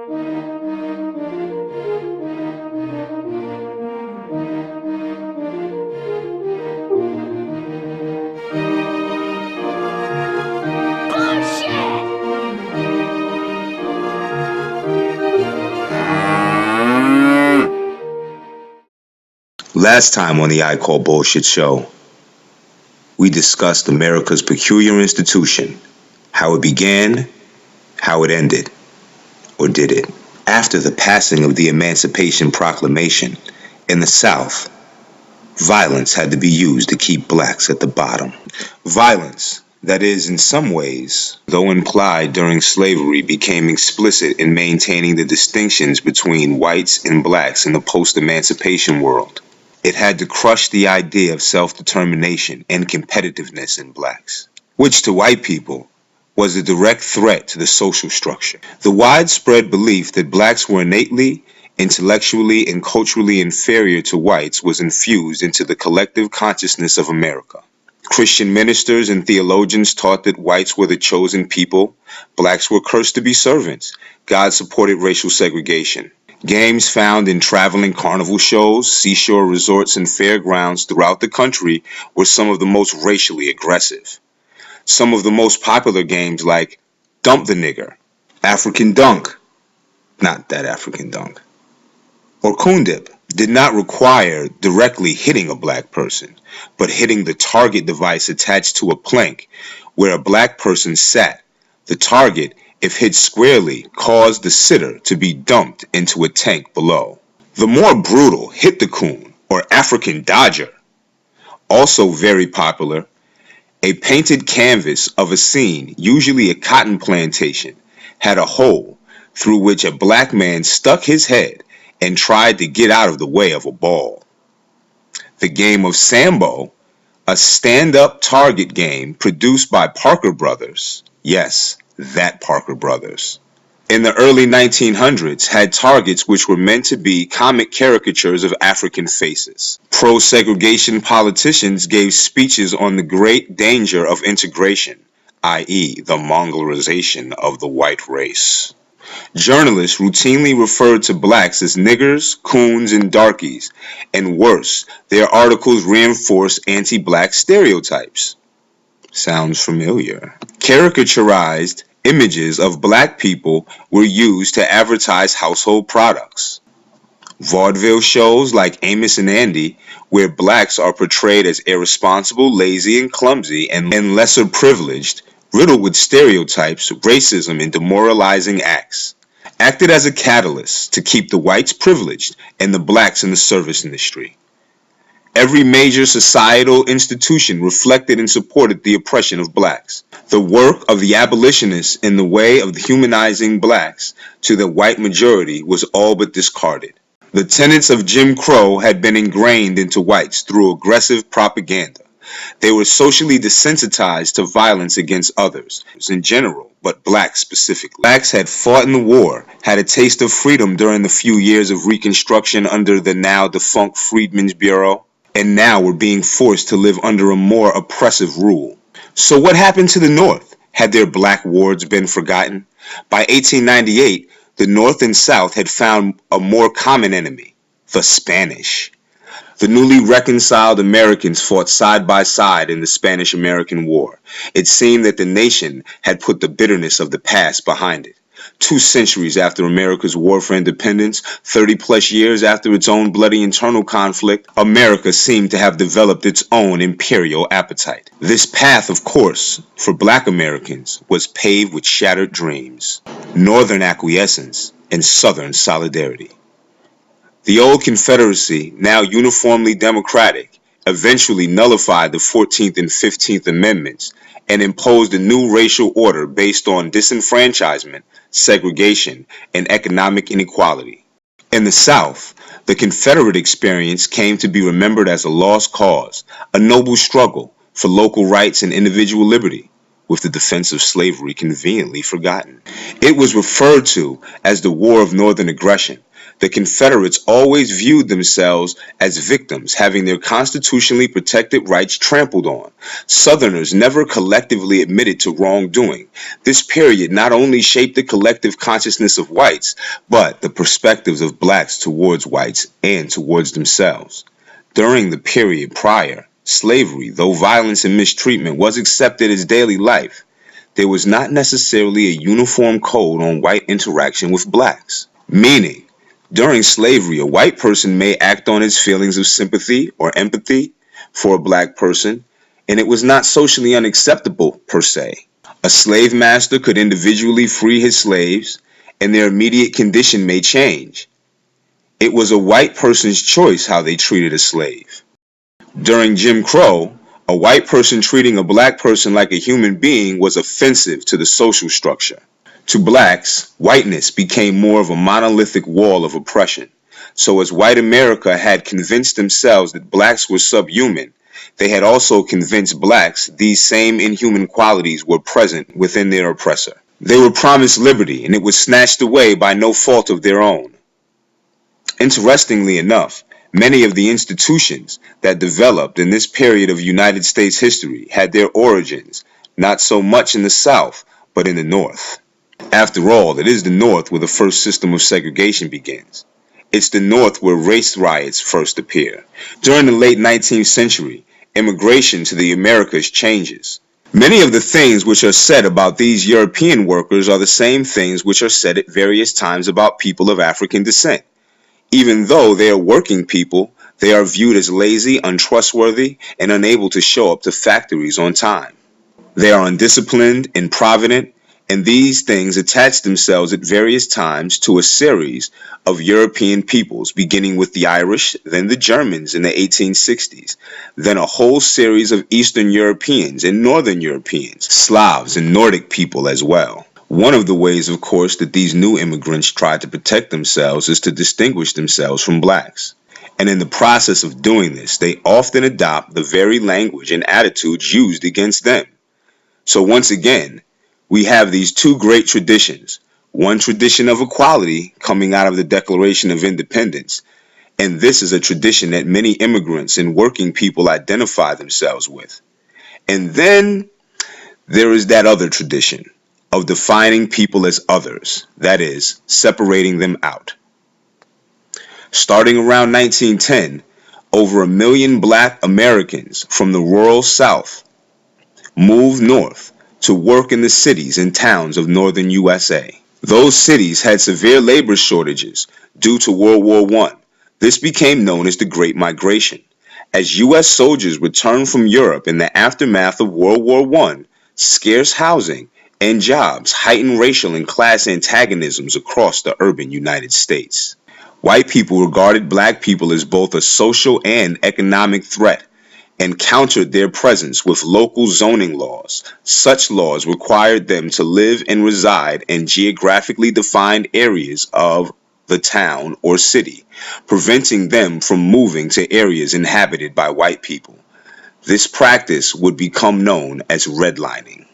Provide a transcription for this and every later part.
Last time on the I Call Bullshit show, we discussed America's peculiar institution, how it began, how it ended, or did it. After the passing of the Emancipation Proclamation, in the South, violence had to be used to keep blacks at the bottom. Violence that is, in some ways, though implied during slavery, became explicit in maintaining the distinctions between whites and blacks in the post-emancipation world. It had to crush the idea of self-determination and competitiveness in blacks, which to white people was a direct threat to the social structure. The widespread belief that blacks were innately, intellectually, and culturally inferior to whites was infused into the collective consciousness of America. Christian ministers and theologians taught that whites were the chosen people, blacks were cursed to be servants. God supported racial segregation. Games found in traveling carnival shows, seashore resorts, and fairgrounds throughout the country were some of the most racially aggressive. Some of the most popular games like Dump the Nigger, African Dunk, not that African Dunk, or Coon Dip did not require directly hitting a black person, but hitting the target device attached to a plank where a black person sat. The target, if hit squarely, caused the sitter to be dumped into a tank below. The more brutal Hit the Coon, or African Dodger. Also very popular, a painted canvas of a scene, usually a cotton plantation, had a hole through which a black man stuck his head and tried to get out of the way of a ball. The game of Sambo, a stand-up target game produced by Parker Brothers, yes, that Parker Brothers, in the early 1900s had targets which were meant to be comic caricatures of African faces. Pro-segregation politicians gave speeches on the great danger of integration, i.e., the Mongolization of the white race. Journalists routinely referred to blacks as niggers, coons, and darkies, and worse, their articles reinforced anti-black stereotypes. Sounds familiar. Caricaturized images of black people were used to advertise household products. Vaudeville shows like Amos and Andy, where blacks are portrayed as irresponsible, lazy, and clumsy, and lesser privileged, riddled with stereotypes, racism, and demoralizing acts, acted as a catalyst to keep the whites privileged and the blacks in the service industry. Every major societal institution reflected and supported the oppression of blacks. The work of the abolitionists in the way of humanizing blacks to the white majority was all but discarded. The tenets of Jim Crow had been ingrained into whites through aggressive propaganda. They were socially desensitized to violence against others in general, but blacks specifically. Blacks had fought in the war, had a taste of freedom during the few years of Reconstruction under the now defunct Freedmen's Bureau, and now were being forced to live under a more oppressive rule. So what happened to the North? Had their black wards been forgotten? By 1898, the North and South had found a more common enemy, the Spanish. The newly reconciled Americans fought side by side in the Spanish-American War. It seemed that the nation had put the bitterness of the past behind it. 2 centuries after America's war for independence, 30-plus years after its own bloody internal conflict, America seemed to have developed its own imperial appetite. This path, of course, for black Americans, was paved with shattered dreams, Northern acquiescence, and Southern solidarity. The old Confederacy, now uniformly Democratic, eventually nullified the 14th and 15th Amendments and imposed a new racial order based on disenfranchisement, segregation, and economic inequality. In the South, the Confederate experience came to be remembered as a lost cause, a noble struggle for local rights and individual liberty, with the defense of slavery conveniently forgotten. It was referred to as the War of Northern Aggression. The Confederates always viewed themselves as victims, having their constitutionally protected rights trampled on. Southerners never collectively admitted to wrongdoing. This period not only shaped the collective consciousness of whites, but the perspectives of blacks towards whites and towards themselves. During the period prior, slavery, though violence and mistreatment was accepted as daily life, there was not necessarily a uniform code on white interaction with blacks. Meaning, during slavery, a white person may act on his feelings of sympathy or empathy for a black person, and it was not socially unacceptable per se. A slave master could individually free his slaves, and their immediate condition may change. It was a white person's choice how they treated a slave. During Jim Crow, a white person treating a black person like a human being was offensive to the social structure. To blacks, whiteness became more of a monolithic wall of oppression. So as white America had convinced themselves that blacks were subhuman, they had also convinced blacks these same inhuman qualities were present within their oppressor. They were promised liberty, and it was snatched away by no fault of their own. Interestingly enough, many of the institutions that developed in this period of United States history had their origins not so much in the South, but in the North. After all, it is the North where the first system of segregation begins. It's the North where race riots first appear. During the late 19th century, immigration to the Americas changes. Many of the things which are said about these European workers are the same things which are said at various times about people of African descent. Even though they are working people, they are viewed as lazy, untrustworthy, and unable to show up to factories on time. They are undisciplined, improvident, and these things attach themselves at various times to a series of European peoples, beginning with the Irish, then the Germans in the 1860s, then a whole series of Eastern Europeans and Northern Europeans, Slavs and Nordic people as well. One of the ways, of course, that these new immigrants tried to protect themselves is to distinguish themselves from blacks. And in the process of doing this, they often adopt the very language and attitudes used against them. So once again, we have these two great traditions. One tradition of equality coming out of the Declaration of Independence, and this is a tradition that many immigrants and working people identify themselves with. And then there is that other tradition of defining people as others, that is, separating them out. Starting around 1910, over 1 million black Americans from the rural South moved north to work in the cities and towns of northern USA. Those cities had severe labor shortages due to World War I. This became known as the Great Migration. As U.S. soldiers returned from Europe in the aftermath of World War I, scarce housing and jobs heightened racial and class antagonisms across the urban United States. White people regarded black people as both a social and economic threat, and countered their presence with local zoning laws. Such laws required them to live and reside in geographically defined areas of the town or city, preventing them from moving to areas inhabited by white people. This practice would become known as redlining.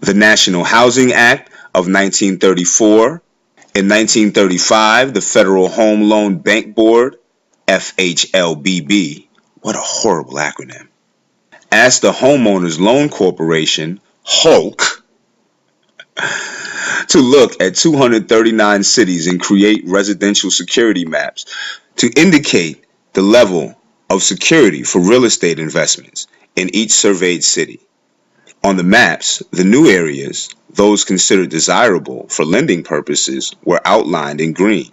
The National Housing Act of 1934. In 1935, the Federal Home Loan Bank Board, FHLBB, what a horrible acronym, asked the Homeowners Loan Corporation, HOLC, to look at 239 cities and create residential security maps to indicate the level of security for real estate investments in each surveyed city. On the maps, the new areas, those considered desirable for lending purposes, were outlined in green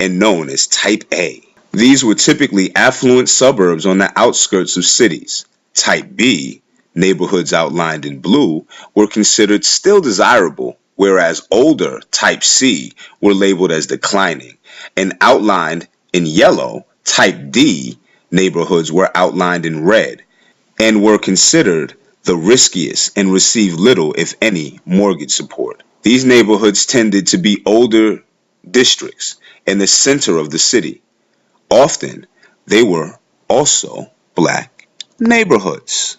and known as Type A. These were typically affluent suburbs on the outskirts of cities. Type B, neighborhoods outlined in blue, were considered still desirable, whereas older Type C were labeled as declining, and outlined in yellow, Type D neighborhoods were outlined in red and were considered the riskiest and received little, if any, mortgage support. These neighborhoods tended to be older districts in the center of the city. Often, they were also black neighborhoods.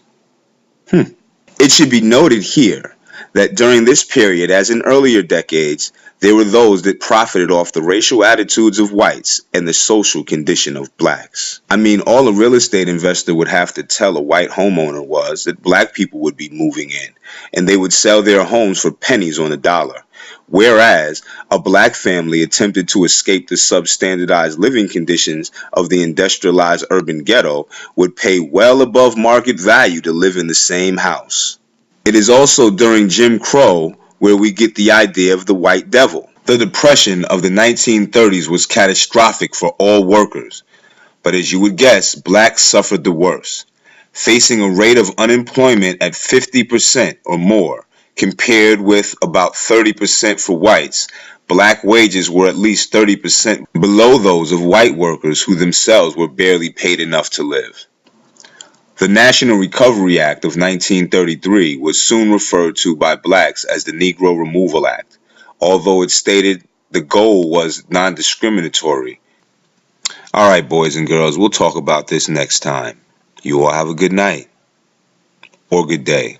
It should be noted here that during this period, as in earlier decades, there were those that profited off the racial attitudes of whites and the social condition of blacks. I mean, all a real estate investor would have to tell a white homeowner was that black people would be moving in, and they would sell their homes for pennies on the dollar. Whereas a black family attempted to escape the substandardized living conditions of the industrialized urban ghetto would pay well above market value to live in the same house. It is also during Jim Crow where we get the idea of the white devil. The Depression of the 1930s was catastrophic for all workers, but as you would guess, blacks suffered the worst, facing a rate of unemployment at 50% or more, compared with about 30% for whites. Black wages were at least 30% below those of white workers who themselves were barely paid enough to live. The National Recovery Act of 1933 was soon referred to by blacks as the Negro Removal Act, although it stated the goal was non-discriminatory. Alright, boys and girls, we'll talk about this next time. You all have a good night. Or good day.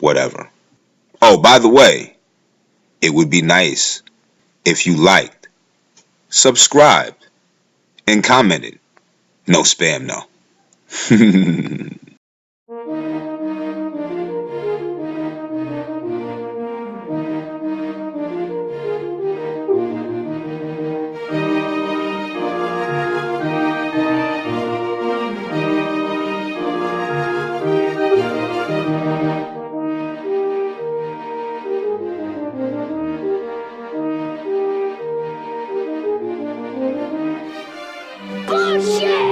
Whatever. Oh, by the way, it would be nice if you liked, subscribed, and commented. No spam, no. Bullshit!